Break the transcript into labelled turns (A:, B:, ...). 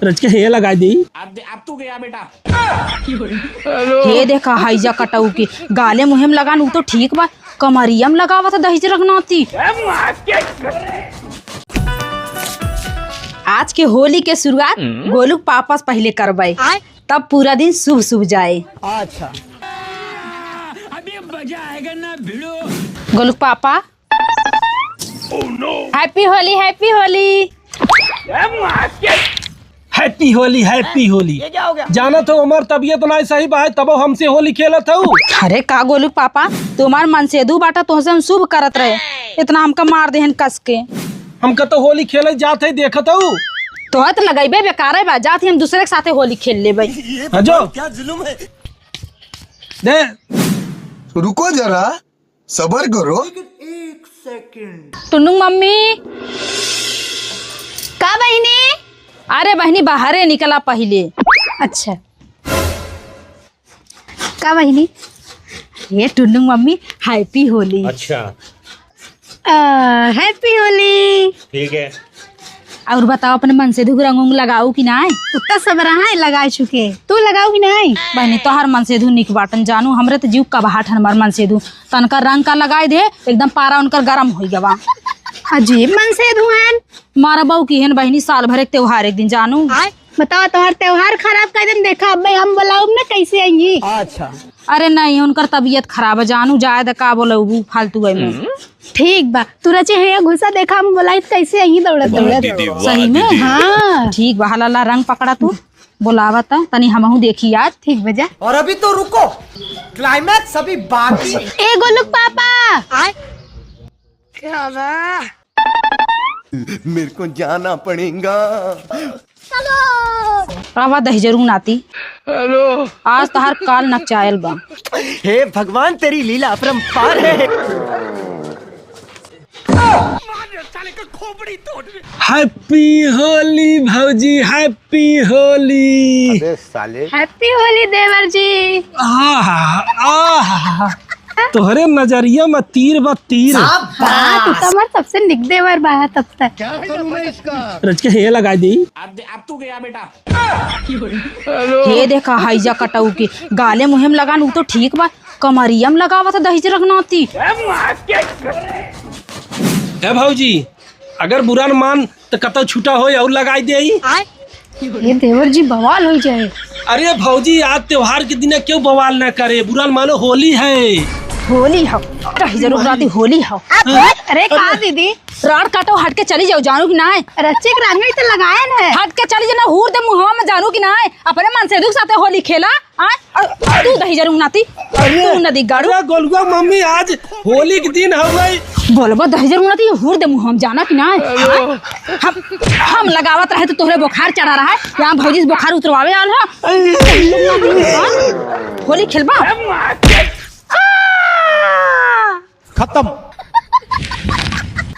A: रच के ये लगा दी।
B: अब तू गया बेटा।
C: ये देखा हाइजा कटाऊ के गाले मुहिम लगान वो तो ठीक बा, कमरियम लगावा था दही रखनाती। आज के होली के शुरुआत गोलू पापा से पहले करवाए, तब पूरा दिन शुभ शुभ जाए।
D: अच्छा
B: अभी मजा आएगा ना भिड़ो।
C: गोलू पापा happy Holi, happy Holi.
A: Happy Holi, happy Holi.
D: ये क्या हो गया?
A: जाना तो हमार तबीयत ना सही बा, तब हमसे होली खेलत हूँ।
C: अरे का गोलू पापा तुम्हार मन से दू बाटा तो हम शुभ करत रहे, इतना हमका मार देहन कस के।
A: हमका तो होली खेले जाते ही देखत हूँ।
C: तो हत लगाइबे बेकार है बा, जात हम दूसरे के साथे होली खेल लेबे।
A: जो
D: क्या जुलुम है?
A: दे
E: रुको जरा, सबर करो।
C: टुन्नू मम्मी का बहनी? अरे बहनी बाहरे निकला पहले। अच्छा का बहनी? ये टुन्नू मम्मी हैप्पी होली।
B: अच्छा
C: हैप्पी होली।
B: ठीक है।
C: और बताओ अपने मन से रंग उंग लगाऊ कि नहीं?
F: उतना सब रहा लगा चुके, तू लगाओ कि नहीं?
C: बहनी तो हर मन से निक बाटन जानू, हमरे तो जीव का बहाट हमार मन से तनका रंग का लगाए दे, एकदम पारा उनकर गरम हो गवा।
F: अजीब मन से धुआन।
C: मारा बहू की हेन बहनी साल भर एक त्योहार एक दिन जानू।
F: बताओ तुम्हार त्योहार खराब कर दिन देखा, अब हम बुलाऊ ना कैसे आएंगी?
D: अच्छा
C: अरे नहीं उनकर तबीयत खराब है जानू, जाए तो का बोले फालतू है में।
F: ठीक बा, तू रचे है घुसा देखा हम बुलाई कैसे आएंगी दौड़त दौड़त।
C: सही में?
F: हाँ
C: ठीक बा, हला रंग पकड़ा तू बोलावा था तनी हमहू देखी यार।
F: ठीक बजा।
D: और अभी तो रुको, क्लाइमैक्स अभी बाकी।
F: ए गोलू पापा
E: मेरे को जाना पड़ेगा।
C: आवा दही जरूर नाती।
D: हेलो,
C: आज तो हर काल नचायल बा।
D: हे भगवान तेरी लीला अपरंपार है।
A: हैप्पी होली भौजी, हैप्पी होली।
F: हैप्पी होली देवर जी।
A: तोहरे नजरिया में तीर बा तीर।
F: हाँ, तू तो हमार सबसे निक देवर बा तब तक।
A: रच के ये लगा दी।
B: अब तू गया बेटा।
C: ये देखा हाइजा कटाऊ के गाले मुहिम लगान वो तो ठीक बा, कमरियम लगावा था दही रखनाती।
A: है भौजी, अगर बुरा न मान तो कतौ छूटा हो और लगाई दे।
F: ये देवर जी बवाल हो जाए।
A: अरे भौजी आज त्योहार के दिन क्यों बवाल न करे, बुरा न मानो होली है।
C: होली हो दही जरूर राती होली हो।
F: अरे कहा दीदी,
C: राड काटो हट के चली जाओ जानू कि नहीं?
F: रच्चे के रंग तो लगाए है।
C: हट के चली जाना हूर दे मुहवा में जानू कि नहीं? अपने मन से दुख साथे होली खेला तू दही जरूर नाती तू नदी गाड़ू।
A: अरे गोलुआ मम्मी आज होली के दिन हो गई।
C: बोलबो दही जरूर नाती हूर दे मुहवा में जाना कि नहीं? हम लगावत रहे तो तोहरे बुखार चढ़ा रहा है, यहाँ भौजी से बुखार उतरवावे आल है। होली खेलबा
D: खत्म।